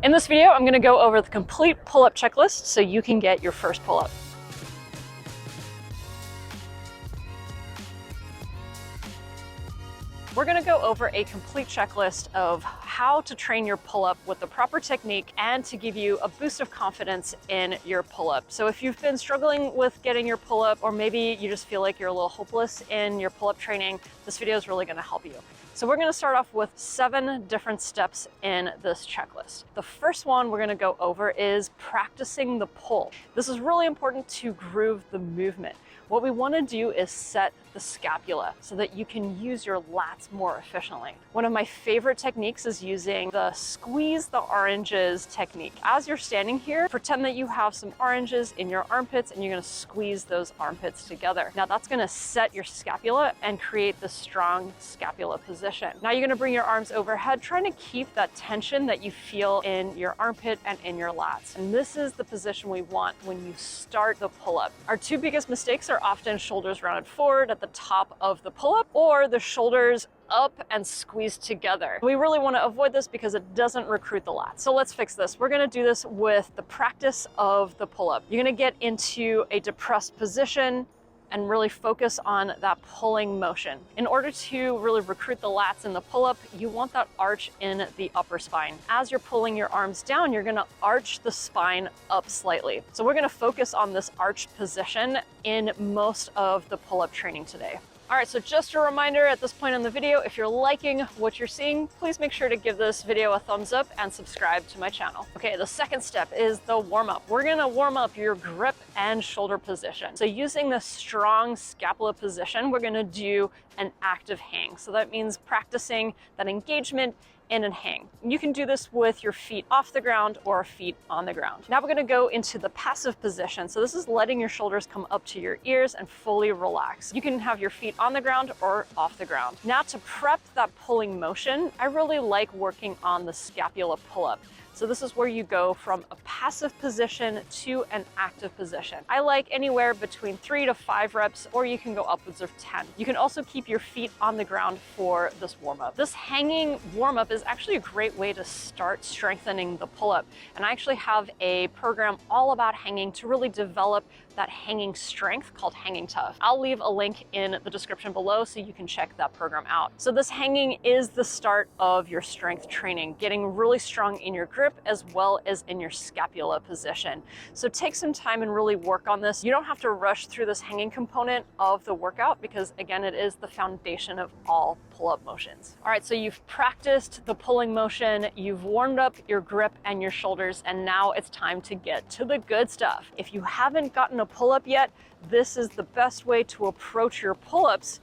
In this video, I'm going to go over the complete pull-up checklist so you can get your first pull-up. We're going to go over a complete checklist of how to train your pull-up with the proper technique and to give you a boost of confidence in your pull-up. So if you've been struggling with getting your pull-up, or maybe you just feel like you're a little hopeless in your pull-up training, this video is really going to help you. So we're going to start off with 7 different steps in this checklist. The first one we're going to go over is practicing the pull. This is really important to groove the movement. What we want to do is set the scapula so that you can use your lats more efficiently. One of my favorite techniques is using the squeeze the oranges technique. As you're standing here, pretend that you have some oranges in your armpits and you're going to squeeze those armpits together. Now that's going to set your scapula and create the strong scapula position. Now you're going to bring your arms overhead, trying to keep that tension that you feel in your armpit and in your lats. And this is the position we want when you start the pull-up. Our 2 biggest mistakes are often shoulders rounded forward at the top of the pull-up, or the shoulders up and squeezed together. We really want to avoid this because it doesn't recruit the lats. So let's fix this. We're going to do this with the practice of the pull-up. You're going to get into a depressed position and really focus on that pulling motion. In order to really recruit the lats in the pull-up, you want that arch in the upper spine. As you're pulling your arms down, you're gonna arch the spine up slightly. So we're gonna focus on this arched position in most of the pull-up training today. All right, so just a reminder at this point in the video, if you're liking what you're seeing, please make sure to give this video a thumbs up and subscribe to my channel. Okay, the second step is the warm-up. We're gonna warm up your grip and shoulder position. So using the strong scapula position, we're gonna do an active hang. So that means practicing that engagement in and hang. You can do this with your feet off the ground or feet on the ground. Now we're gonna go into the passive position. So this is letting your shoulders come up to your ears and fully relax. You can have your feet on the ground or off the ground. Now to prep that pulling motion, I really like working on the scapula pull-up. So this is where you go from a passive position to an active position. I like anywhere between 3 to 5 reps, or you can go upwards of 10. You can also keep your feet on the ground for this warm-up. This hanging warm-up is actually a great way to start strengthening the pull-up. And I actually have a program all about hanging to really develop that hanging strength called Hanging Tough. I'll leave a link in the description below so you can check that program out. So this hanging is the start of your strength training, getting really strong in your grip as well as in your scapula position. So take some time and really work on this. You don't have to rush through this hanging component of the workout because again, it is the foundation of all pull-up motions. All right, so you've practiced the pulling motion, you've warmed up your grip and your shoulders, and now it's time to get to the good stuff. If you haven't gotten a pull-up yet, this is the best way to approach your pull-ups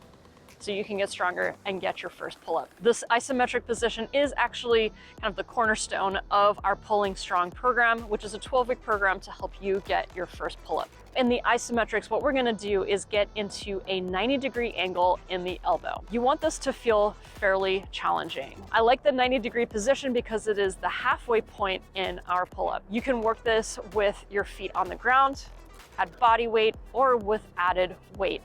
so you can get stronger and get your first pull-up. This isometric position is actually kind of the cornerstone of our Pulling Strong program, which is a 12-week program to help you get your first pull-up. In the isometrics, what we're gonna do is get into a 90-degree angle in the elbow. You want this to feel fairly challenging. I like the 90-degree position because it is the halfway point in our pull-up. You can work this with your feet on the ground, at body weight, or with added weight.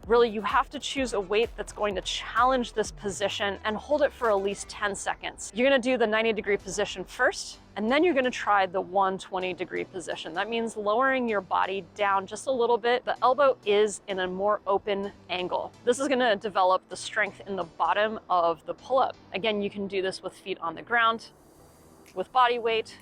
Really, you have to choose a weight that's going to challenge this position and hold it for at least 10 seconds. You're gonna do the 90-degree position first, and then you're gonna try the 120-degree position. That means lowering your body down just a little bit. The elbow is in a more open angle. This is gonna develop the strength in the bottom of the pull-up. Again, you can do this with feet on the ground, with body weight,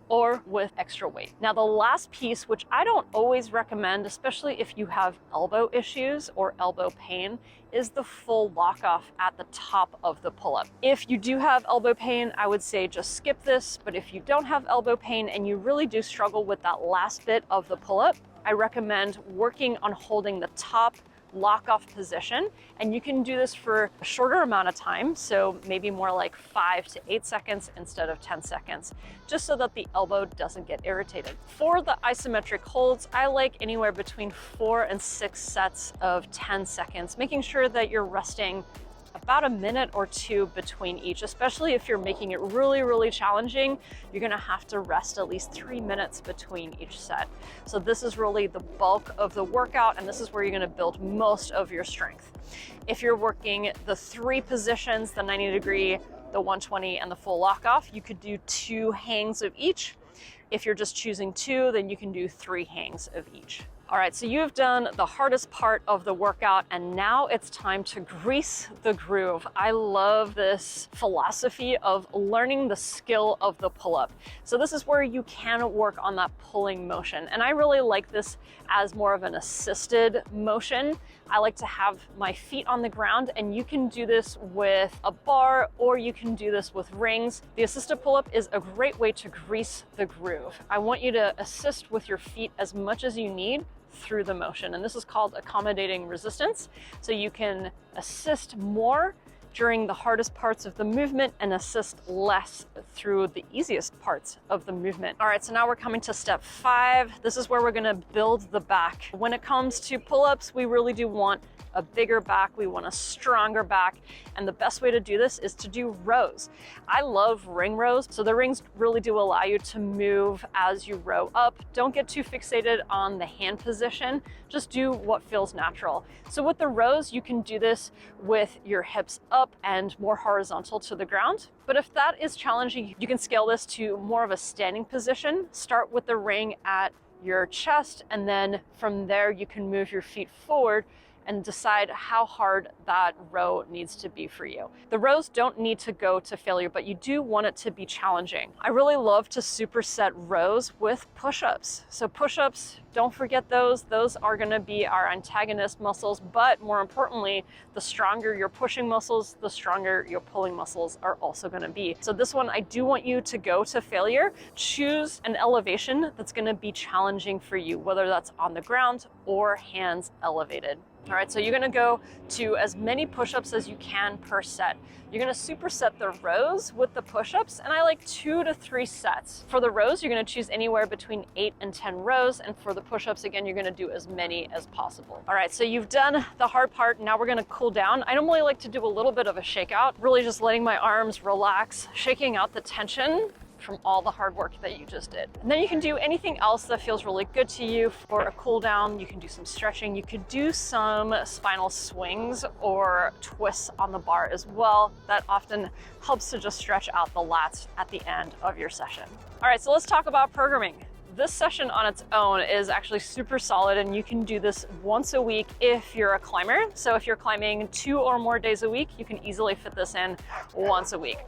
or with extra weight. Now the last piece, which I don't always recommend, especially if you have elbow issues or elbow pain, is the full lock off at the top of the pull-up. If you do have elbow pain, I would say just skip this, but if you don't have elbow pain and you really do struggle with that last bit of the pull-up, I recommend working on holding the top lock-off position, and you can do this for a shorter amount of time, so maybe more like 5 to 8 seconds instead of 10 seconds, just so that the elbow doesn't get irritated. For the isometric holds, I like anywhere between 4 and 6 sets of 10 seconds, making sure that you're resting about a minute or 2 between each, especially if you're making it really, really challenging. You're gonna have to rest at least 3 minutes between each set. So this is really the bulk of the workout, and this is where you're gonna build most of your strength. If you're working the 3 positions, the 90-degree, the 120 and the full lock off. You could do 2 hangs of each. If you're just choosing 2, then you can do 3 hangs of each. All right, so you've done the hardest part of the workout, and now it's time to grease the groove. I love this philosophy of learning the skill of the pull-up. So this is where you can work on that pulling motion. And I really like this as more of an assisted motion. I like to have my feet on the ground, and you can do this with a bar or you can do this with rings. The assisted pull-up is a great way to grease the groove. I want you to assist with your feet as much as you need through the motion, and this is called accommodating resistance. So you can assist more during the hardest parts of the movement and assist less through the easiest parts of the movement. All right, so now we're coming to step 5. This is where we're gonna build the back. When it comes to pull-ups, we really do want a bigger back, we want a stronger back, and the best way to do this is to do rows. I love ring rows, so the rings really do allow you to move as you row up. Don't get too fixated on the hand position, just do what feels natural. So with the rows, you can do this with your hips up and more horizontal to the ground. But if that is challenging, you can scale this to more of a standing position. Start with the ring at your chest, and then from there you can move your feet forward and decide how hard that row needs to be for you. The rows don't need to go to failure, but you do want it to be challenging. I really love to superset rows with push-ups. So push-ups, don't forget those. Those are gonna be our antagonist muscles, but more importantly, the stronger your pushing muscles, the stronger your pulling muscles are also gonna be. So this one, I do want you to go to failure. Choose an elevation that's gonna be challenging for you, whether that's on the ground or hands elevated. All right, so you're gonna go to as many push-ups as you can per set. You're gonna superset the rows with the push-ups, and I like 2 to 3 sets. For the rows, you're gonna choose anywhere between 8 and 10 rows, and for the push-ups, again, you're gonna do as many as possible. All right, so you've done the hard part, now we're gonna cool down. I normally like to do a little bit of a shakeout, really just letting my arms relax, shaking out the tension from all the hard work that you just did. And then you can do anything else that feels really good to you for a cool down. You can do some stretching. You could do some spinal swings or twists on the bar as well. That often helps to just stretch out the lats at the end of your session. All right, so let's talk about programming. This session on its own is actually super solid, and you can do this once a week if you're a climber. So if you're climbing 2 or more days a week, you can easily fit this in once a week.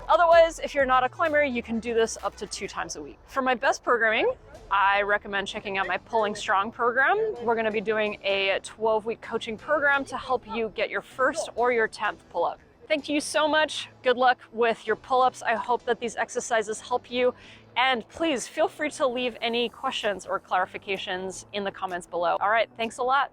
Otherwise, if you're not a climber, you can do this up to 2 times a week. For my best programming, I recommend checking out my Pulling Strong program. We're gonna be doing a 12-week coaching program to help you get your first or your 10th pull-up. Thank you so much. Good luck with your pull-ups. I hope that these exercises help you. And please feel free to leave any questions or clarifications in the comments below. All right, thanks a lot.